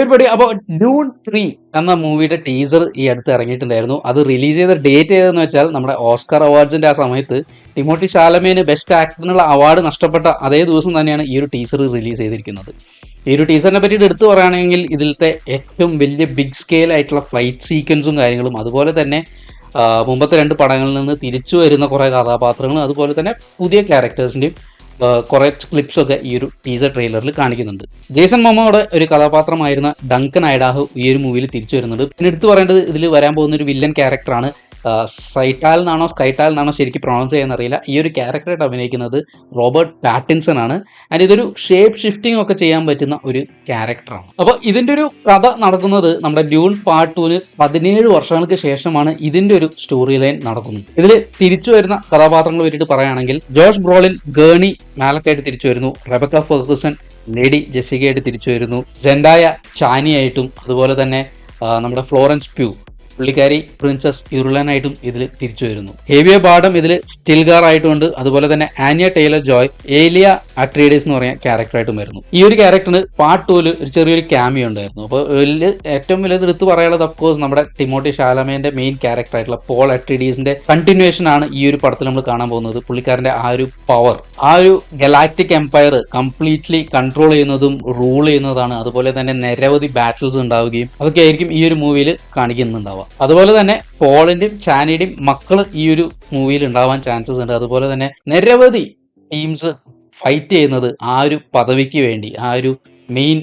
പരിപാടി. അപ്പോൾ ഡ്യൂൺ 3 എന്ന മൂവിയുടെ ടീസർ ഈ അടുത്ത് ഇറങ്ങിയിട്ടുണ്ടായിരുന്നു. അത് റിലീസ് ചെയ്ത ഡേറ്റ് ഏതെന്ന് വെച്ചാൽ നമ്മുടെ ഓസ്കാർ അവാർഡ്സിന്റെ ആ സമയത്ത് ടിമോത്തി ഷാലമേന് ബെസ്റ്റ് ആക്ടറിനുള്ള അവാർഡ് നഷ്ടപ്പെട്ട അതേ ദിവസം തന്നെയാണ് ഈ ഒരു ടീസർ റിലീസ് ചെയ്തിരിക്കുന്നത്. ഈ ഒരു ടീസറിനെ പറ്റിയിട്ട് എടുത്തു പറയുകയാണെങ്കിൽ ഇതിലത്തെ ഏറ്റവും വലിയ ബിഗ് സ്കെയിൽ ആയിട്ടുള്ള ഫൈറ്റ് സീക്വൻസും കാര്യങ്ങളും, അതുപോലെ തന്നെ മുമ്പത്തെ 2 പടങ്ങളിൽ നിന്ന് തിരിച്ചു വരുന്ന കുറേ കഥാപാത്രങ്ങളും, അതുപോലെ തന്നെ പുതിയ ക്യാരക്ടേഴ്സിൻ്റെയും കുറേ ക്ലിപ്സൊക്കെ ഈ ഒരു ടീസർ ട്രെയിലറിൽ കാണിക്കുന്നുണ്ട്. ജേസൺ മൊമോയുടെ ഒരു കഥാപാത്രമായിരുന്ന ഡങ്കൻ ഐഡാഹോ ഈ ഒരു മൂവിയിൽ തിരിച്ചു വരുന്നുണ്ട്. പിന്നെ എടുത്തു പറയേണ്ടത് ഇതിൽ വരാൻ പോകുന്ന ഒരു വില്ലൻ ക്യാരക്ടറാണ്. സ്കൈറ്റാൽ എന്നാണോ ശരിക്കും പ്രൊണൗൺസ് ചെയ്യാനറിയില്ല. ഈ ഒരു ക്യാരക്ടറായിട്ട് അഭിനയിക്കുന്നത് റോബർട്ട് പാറ്റിൻസൺ ആണ്. ആൻഡ് ഇതൊരു ഷേപ്പ് ഷിഫ്റ്റിംഗ് ഒക്കെ ചെയ്യാൻ പറ്റുന്ന ഒരു ക്യാരക്ടറാണ്. അപ്പോൾ ഇതിൻ്റെ ഒരു കഥ നടക്കുന്നത് നമ്മുടെ ഡ്യൂൺ പാർട്ട് 2 17 വർഷങ്ങൾക്ക് ശേഷമാണ് ഇതിൻ്റെ ഒരു സ്റ്റോറി ലൈൻ നടക്കുന്നത്. ഇതിൽ തിരിച്ചു വരുന്ന കഥാപാത്രങ്ങൾ പറ്റിയിട്ട് പറയുകയാണെങ്കിൽ ജോഷ് ബ്രോളിൻ ഗേണി മാലക്കായിട്ട് തിരിച്ചു വരുന്നു. റെബക്ക ഫെർഗൂസൺ ലേഡി ജെസിക്കയായിട്ട് തിരിച്ചു വരുന്നു. സെൻഡായ ചാനിയായിട്ടും, അതുപോലെ തന്നെ നമ്മുടെ ഫ്ലോറൻസ് പ്യൂ പുള്ളിക്കാരി പ്രിൻസസ് ഇർലനായിട്ടും ഇതിൽ തിരിച്ചു വരുന്നു. ഹേവിയ ബാഡം ഇതിൽ സ്റ്റിൽഗാർ ആയിട്ടുമുണ്ട്. അതുപോലെ തന്നെ ആനിയ ടൈലർ ജോയ് ഏലിയ അട്രീഡീസ് എന്ന് പറയുന്ന ക്യാരക്ടറായിട്ടും വരുന്നു. ഈ ഒരു ക്യാരക്ടറിന് പാർട്ട് 2 ഒരു ചെറിയൊരു ക്യാമിയോ ഉണ്ടായിരുന്നു. അപ്പോൾ ഏറ്റവും വലിയ എടുത്ത് പറയാനുള്ളത് ഓഫ് നമ്മുടെ ടിമോത്തി ഷാലമേന്റെ മെയിൻ ക്യാരക്ടറായിട്ടുള്ള പോൾ അട്രീഡീസിന്റെ കണ്ടിന്യൂവേഷൻ ആണ് ഈ ഒരു പടത്തിൽ നമ്മൾ കാണാൻ പോകുന്നത്. പുള്ളിക്കാരന്റെ ആ ഒരു പവർ, ആ ഒരു ഗലാക്റ്റിക് എംപയർ കംപ്ലീറ്റ്ലി കൺട്രോൾ ചെയ്യുന്നതും റൂൾ ചെയ്യുന്നതാണ്. അതുപോലെ തന്നെ നിരവധി ബാറ്റിൽസ് ഉണ്ടാവുകയും അതൊക്കെ ആയിരിക്കും ഈ ഒരു മൂവിയിൽ കാണിക്കുന്നുണ്ടാവുക. അതുപോലെ തന്നെ പോളിന്റെയും ചാനിയുടെയും മക്കൾ ഈ ഒരു മൂവിയിൽ ഉണ്ടാവാൻ ചാൻസസ് ഉണ്ട്. അതുപോലെ തന്നെ നിരവധി ടീംസ് ഫൈറ്റ് ചെയ്യുന്നത് ആ ഒരു പദവിക്ക് വേണ്ടി, ആ ഒരു മെയിൻ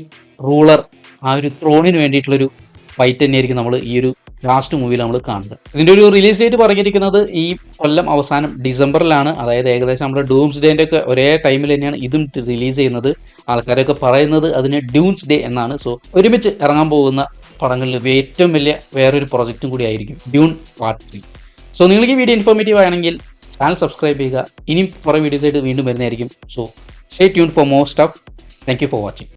റൂളർ, ആ ഒരു ത്രോണിന് വേണ്ടിയിട്ടുള്ളൊരു ഫൈറ്റ് തന്നെയായിരിക്കും നമ്മൾ ഈ ഒരു ലാസ്റ്റ് മൂവിയിൽ നമ്മൾ കാണുന്നത്. ഇതിൻ്റെ ഒരു റിലീസ് ഡേറ്റ് പറഞ്ഞിരിക്കുന്നത് ഈ കൊല്ലം അവസാനം ഡിസംബറിലാണ്. അതായത് ഏകദേശം നമ്മുടെ ഡൂംസ് ഡേൻ്റെ ഒക്കെ ഒരേ ടൈമിൽ തന്നെയാണ് ഇതും റിലീസ് ചെയ്യുന്നത്. ആൾക്കാരൊക്കെ പറയുന്നത് അതിന് ഡ്യൂൺസ് ഡേ എന്നാണ്. സോ ഒരുമിച്ച് ഇറങ്ങാൻ പോകുന്ന പടങ്ങളിൽ ഏറ്റവും വലിയ വേറൊരു പ്രൊജക്റ്റും കൂടി ആയിരിക്കും ഡ്യൂൺ പാർട്ട് 3. സോ നിങ്ങൾക്ക് ഈ വീഡിയോ ഇൻഫോർമേറ്റീവ് ആണെങ്കിൽ ചാനൽ സബ്സ്ക്രൈബ് ചെയ്യുക. ഇനിയും കുറേ വീഡിയോസ് ആയിട്ട് വീണ്ടും വരുന്നതായിരിക്കും. So stay tune for more stuff. Thank you for watching.